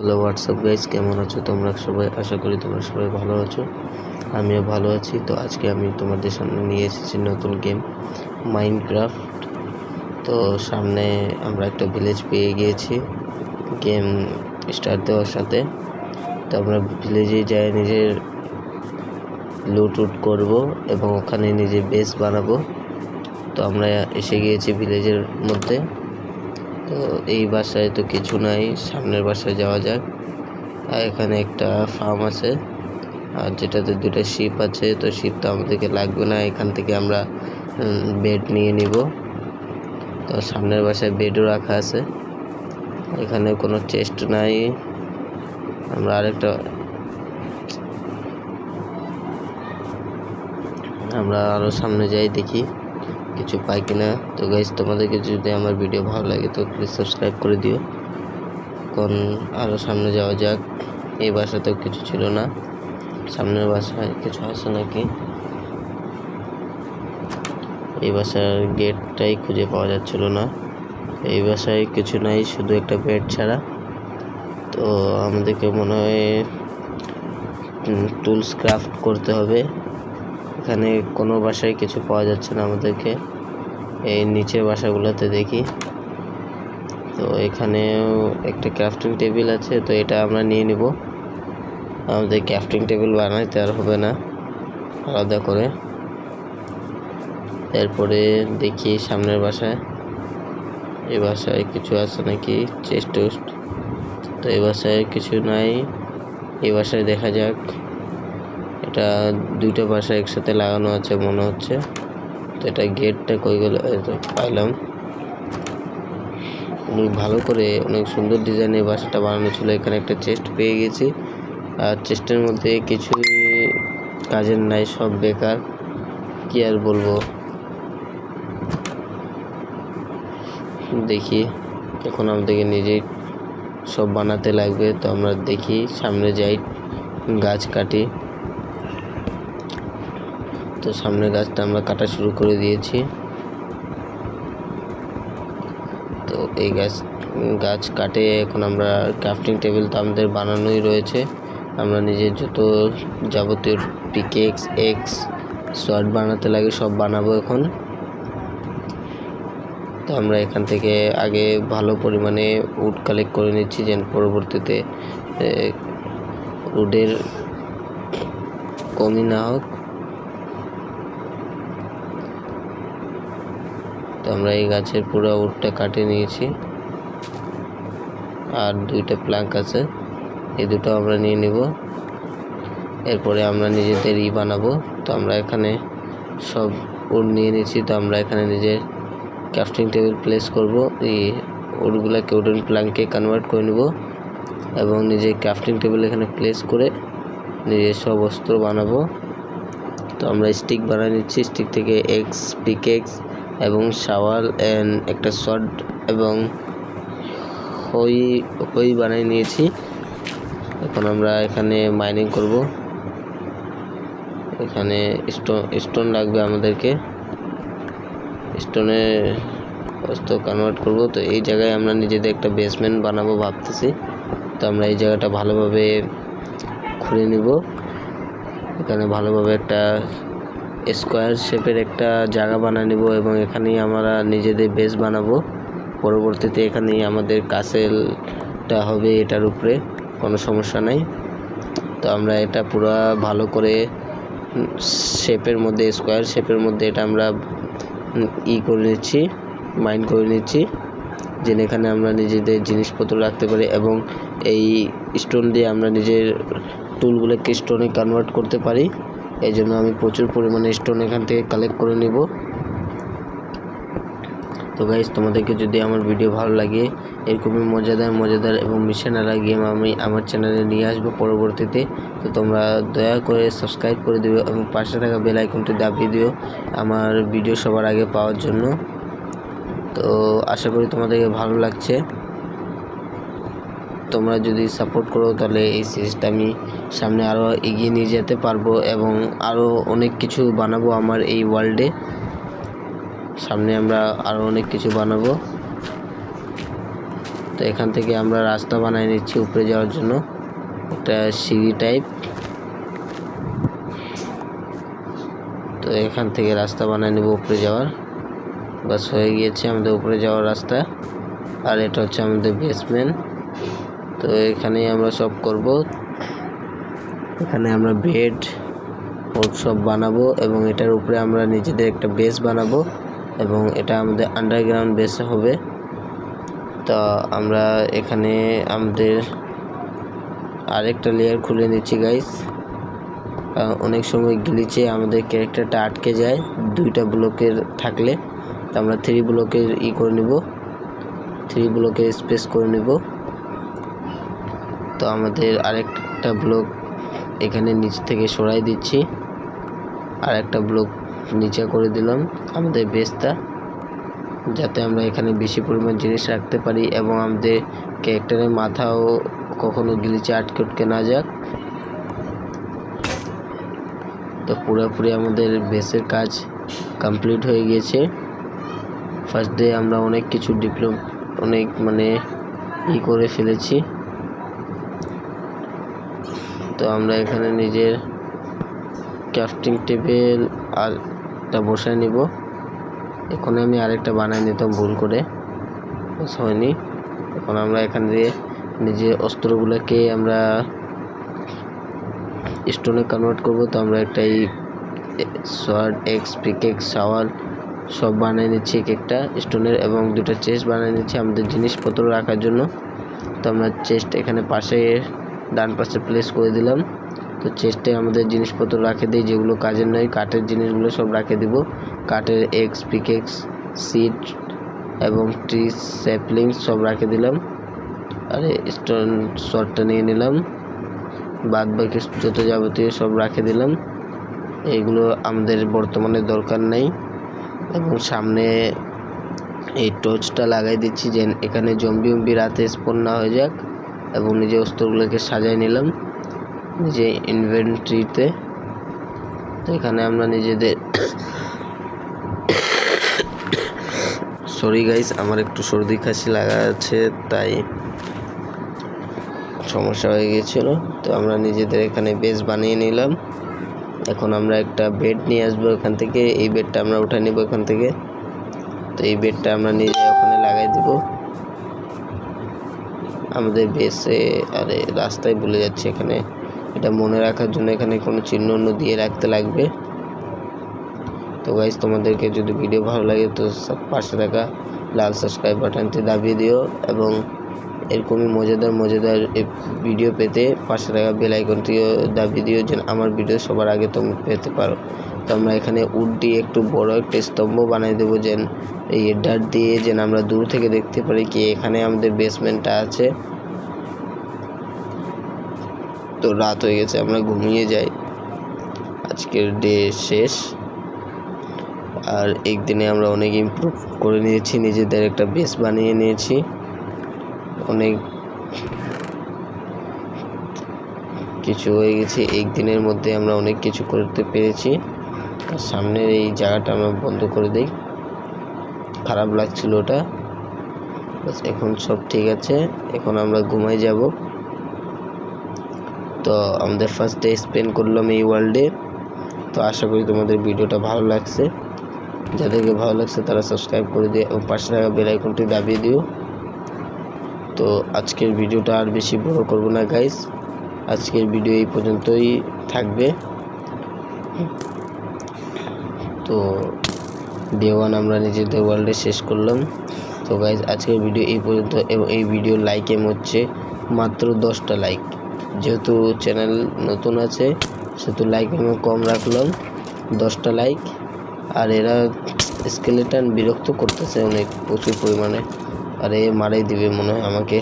Hello WhatsApp guys, কেমন আছো তোমরা সবাই? আশা করি তোমরা সবাই ভালো আছো। আমিও ভালো আছি। তো আজকে আমি তোমাদের সামনে নিয়ে এসেছি নতুন গেম মাইনক্রাফট। তো সামনে আমরা একটা ভিলেজ পেয়ে গিয়েছি গেম স্টার্ট দেওয়ার সাথে। তো আমরা ভিলেজে যাই, নিজের লুট করবো এবং ওখানে নিজে বেস বানাবো। তো আমরা এসে গিয়েছি ভিলেজের মধ্যে। তো এই বাসায় তো কিছু নাই, সামনের বাসায় যাওয়া যাক। আর এখানে একটা ফার্ম আছে, আর যেটাতে দুটো শিপ আছে। তো শিপ তো আমাদেরকে লাগবে না, এখান থেকে আমরা বেড নিয়ে নিব। তো সামনের বাসায় বেডও রাখা আছে, এখানে কোনো চেস্ট নাই। আমরা আরও সামনে যাই, দেখি কিছু পাই কিনা। তো গাইস, তোমাদেরকে যদি আমার ভিডিও ভালো লাগে তো প্লিজ সাবস্ক্রাইব করে দিও। এখন আরও সামনে যাওয়া যাক। এই বাসাতেও কিছু ছিল না, সামনের বাসায় কিছু আছে নাকি। এই বাসার গেটটাই খুঁজে পাওয়া যাচ্ছিল না। এই বাসায় কিছু নাই, শুধু একটা বেড ছাড়া। তো আমাদেরকে মনে হয় টুলস ক্রাফট করতে হবে। এখানে কোনো বাসায় কিছু পাওয়া যাচ্ছে না আমাদেরকে। এই নিচের বাসাগুলোতে দেখি। তো এখানেও একটা ক্রাফটিং টেবিল আছে, তো এটা আমরা নিয়ে নিব। আমাদের ক্রাফটিং টেবিল বানাইতে আর হবে না আলাদা করে। এরপরে দেখি সামনের বাসায়, এই বাসায় কিছু আছে নাকি, চেস্ট টেস্ট। তো এই বাসায় কিছু নাই, এই বাসায় দেখা যাক। এটা দুইটা বাসা একসাথে লাগানো আছে মনে হচ্ছে। তো এটা গেটটা কই গেল? পাইলাম। অনেক ভালো করে, অনেক সুন্দর ডিজাইনে বাসাটা বানানো ছিল। এখানে একটা চেস্ট পেয়ে গেছি, আর চেস্টের মধ্যে কিছুই কাজের নাই, সব বেকার। কি আর বলবো। দেখি এখন আমাদেরকে নিজেই সব বানাতে লাগবে। তো আমরা দেখি সামনে যাই, গাছ কাটি। তো সামনের গাছটা আমরা কাটা শুরু করে দিয়েছি। তো এই গাছ কাটে এখন আমরা ক্রাফটিং টেবিল তো আমাদের বানানোই রয়েছে। আমরা নিজের যত যাবতীয় পিকেক্স, এক্স, শর্ট বানাতে লাগে সব বানাবো এখন। তো আমরা এখান থেকে আগে ভালো পরিমাণে উড কালেক্ট করে নিচ্ছি, যেন পরবর্তীতে উডের কমই না হোক। তো আমরা এই গাছের পুরো উডটা কাটে নিয়েছি, আর দুইটা প্ল্যাঙ্ক আছে, এই দুটো আমরা নিয়ে নিব। এরপরে আমরা নিজেদের বানাবো। তো আমরা এখানে সব উড নিয়ে নিচ্ছি। তো আমরা এখানে নিজের ক্রাফটিং টেবিল প্লেস করব। এই উডগুলোকে উডেন প্ল্যাঙ্কে কনভার্ট করে নেব এবং নিজের ক্রাফটিং টেবিল এখানে প্লেস করে নিজের সব অস্ত্র বানাবো। তো আমরা স্টিক বানিয়ে নিচ্ছি, স্টিক থেকে এক্স, পিকেক্স এবং শাওয়াল অ্যান্ড একটা শর্ট এবং হই বানিয়ে নিয়েছি। এখন আমরা এখানে মাইনিং করব। এখানে স্টোন লাগবে আমাদেরকে, স্টোনে অস্ত্র কনভার্ট করব। তো এই জায়গায় আমরা নিজেদের একটা বেসমেন্ট বানাবো ভাবতেছি। তো আমরা এই জায়গাটা ভালোভাবে খুঁড়ে নিব। এখানে ভালোভাবে একটা স্কোয়ার শেপের একটা জায়গা বানিয়ে নিব এবং এখানেই আমরা নিজেদের বেস বানাবো। পরবর্তীতে এখানেই আমাদের কাসেলটা হবে, এটার উপরে কোনো সমস্যা নাই। তো আমরা এটা পুরো ভালো করে শেপের মধ্যে, স্কোয়ার শেপের মধ্যে এটা আমরা করে নিচ্ছি, মাইন করে নিচ্ছি, যেন এখানে আমরা নিজেদের জিনিসপত্র রাখতে পারি এবং এই স্টোন দিয়ে আমরা নিজের টুলগুলোকে স্টোনে কনভার্ট করতে পারি। এই জন্য আমি প্রচুর পরিমাণে স্টোন এখান থেকে কালেক্ট করে নিব। তো গাইস, তোমাদেরকে যদি আমার ভিডিও ভালো লাগে, এরকমই মজাদার এবং মিশনারা গেম আমি আমার চ্যানেলে নিয়ে আসবো পরবর্তীতে। তো তোমরা দয়া করে সাবস্ক্রাইব করে দিও এবং পাশে থাকা বেল আইকনটি দাবিয়ে দিও আমার ভিডিও সবার আগে পাওয়ার জন্য। তো আশা করি তোমাদেরকে ভালো লাগছে। তোমরা যদি সাপোর্ট করো তাহলে এই সিরিজটা আমি সামনে আরও এগিয়ে নিয়ে যেতে পারবো এবং আরও অনেক কিছু বানাবো আমার এই ওয়ার্ল্ডে। সামনে আমরা আরও অনেক কিছু বানাবো। তো এখান থেকে আমরা রাস্তা বানিয়ে নিচ্ছি উপরে যাওয়ার জন্য, একটা সিঁড়ি টাইপ। তো এখান থেকে রাস্তা বানিয়ে নেব উপরে যাওয়ার। বাস হয়ে গিয়েছে আমাদের উপরে যাওয়ার রাস্তা। আর এটা হচ্ছে আমাদের বেসমেন্ট। তো এখানেই আমরা সব করব। এখানে আমরা বেড সব বানাবো এবং এটার উপরে আমরা নিজেদের একটা বেস বানাবো এবং এটা আমাদের আন্ডারগ্রাউন্ড বেস হবে। তো আমরা এখানে আমাদের আরেকটা লেয়ার খুলে নিচ্ছি গাইস। অনেক সময় গ্লিচে আমাদের ক্যারেক্টারটা আটকে যায় 2টা ব্লকের থাকলে। তো আমরা 3 ব্লকের করে নিব, 3 ব্লকের স্পেস করে নিব। তো আমাদের আরেকটা ব্লক এখানে নিচ থেকে সরাই দিচ্ছি, আর একটা ব্লক নিচে করে দিলাম আমাদের বেসটা, যাতে আমরা এখানে বেশি পরিমাণ জিনিস রাখতে পারি এবং আমাদের ক্যারেক্টারের মাথাও কখনো গ্লিচে আটকে না যাক। তো পুরোপুরি আমাদের বেসের কাজ কমপ্লিট হয়ে গিয়েছে। ফার্স্ট ডে আমরা অনেক কিছু অনেক করে ফেলেছি। তো আমরা এখানে নিজের ক্রাফটিং টেবিল আরটা বসায় নিব। এখন আমি আরেকটা বানাই নিতাম ভুল করে, হয়নি। এখন আমরা এখান দিয়ে নিজের অস্ত্রগুলোকে আমরা স্টোনে কনভার্ট করব। তো আমরা একটা সোয়ার্ড, এক্স, পিকেক্স, শাওয়াল সব বানিয়ে নিচ্ছি একটা স্টোনের, এবং 2টা চেস্ট বানিয়ে নিচ্ছি আমাদের জিনিসপত্র রাখার জন্য। তো আমরা চেস্ট এখানে পাশে ডান পাশে প্লেস করে দিলাম। তো চেস্টে আমাদের জিনিসপত্র রাখে দিই, যেগুলো কাজের নয়, কাঠের জিনিসগুলো সব রাখে দিব। কাঠের এক্স, পিকেক্স, সিট এবং ট্রি স্যাপলিংস সব রাখে দিলাম। আর স্টোন শর্টটা নিয়ে নিলাম, বাদ বাকি যত যাবতীয় সব রাখে দিলাম। এইগুলো আমাদের বর্তমানে দরকার নেই। এবং সামনে এই টর্চটা লাগাই দিচ্ছি যে এখানে জম্বি রাতে স্পন না হয়ে যাক। এবং নিজের অস্ত্রগুলোকে সাজাই নিলাম নিজে ইনভেন্টরিতে। তো এখানে আমরা নিজেদের সরি গাইস, আমার একটু সর্দি কাশি লাগা আছে, তাই সমস্যা হয়ে গিয়েছিল। তো আমরা নিজেদের এখানে বেস বানিয়ে নিলাম। এখন আমরা একটা বেড নিয়ে আসবো এখান থেকে, এই বেডটা আমরা উঠে নিব এখান থেকে। তো এই বেডটা আমরা নিজে ওখানে লাগাই দিব আমাদের বেসে। আরে রাস্তায় ভুলে যাচ্ছি, এখানে এটা মনে রাখার জন্য এখানে কোনো চিহ্ন দিয়ে রাখতে লাগবে। তো গাইস, তোমাদেরকে যদি ভিডিও ভালো লাগে তো পাশে থাকা লাল সাবস্ক্রাইব বাটনটি দাবিয়ে দিও এবং এরকমই মজাদার ভিডিও পেতে পাশে থাকা বেল আইকনটিও দাবিয়ে দিও, যেন আমার ভিডিও সবার আগে তুমি পেতে পারো। তো আমরা এখানে উড দিয়ে একটু বড় একটা স্তম্ভ বানিয়ে দেবো, যেন এই ডাট দিয়ে যেন আমরা দূর থেকে দেখতে পারি কি এখানে আমাদের বেসমেন্টটা আছে। তো রাত হয়ে গেছে, আমরা ঘুমিয়ে যাই, আজকের ডে শেষ। আর একদিনে আমরা অনেক ইমপ্রুভ করে নিয়েছি, নিজেদের একটা বেস বানিয়ে নিয়েছি, অনেক কিছু হয়ে গেছে। একদিনের মধ্যে আমরা অনেক কিছু করতে পেরেছি। আর সামনের এই জায়গাটা আমরা বন্ধ করে দিই, খারাপ লাগছিল ওটা। বাস এখন সব ঠিক আছে, এখন আমরা ঘুমাই যাব। তো আমাদের ফার্স্ট ডে স্পেন্ড করলাম এই ওয়ার্ল্ডে। তো আশা করি তোমাদের ভিডিওটা ভালো লাগছে। যাদেরকে ভালো লাগছে তারা সাবস্ক্রাইব করে দিও এবং পাশে থাকা বেল আইকনটি দাবিয়ে দিও। তো আজকের ভিডিওটা আর বেশি বড় করব না গাইস, আজকের ভিডিও এই পর্যন্তই থাকবে। তো ডে 1 আমরা নিজেদের ওয়ার্ল্ডে শেষ করলাম। তো গাইস, আজকের ভিডিও এই পর্যন্ত এবং এই ভিডিও লাইক এম হচ্ছে মাত্র 10টা লাইক। যেহেতু চ্যানেল নতুন আছে সেহেতু লাইক আমি কম রাখলাম, 10টা লাইক। আর এরা স্কেলেটন বিরক্ত করতেছে অনেক, প্রচুর পরিমাণে। আর এ মারাই দিবে মনে হয় আমাকে।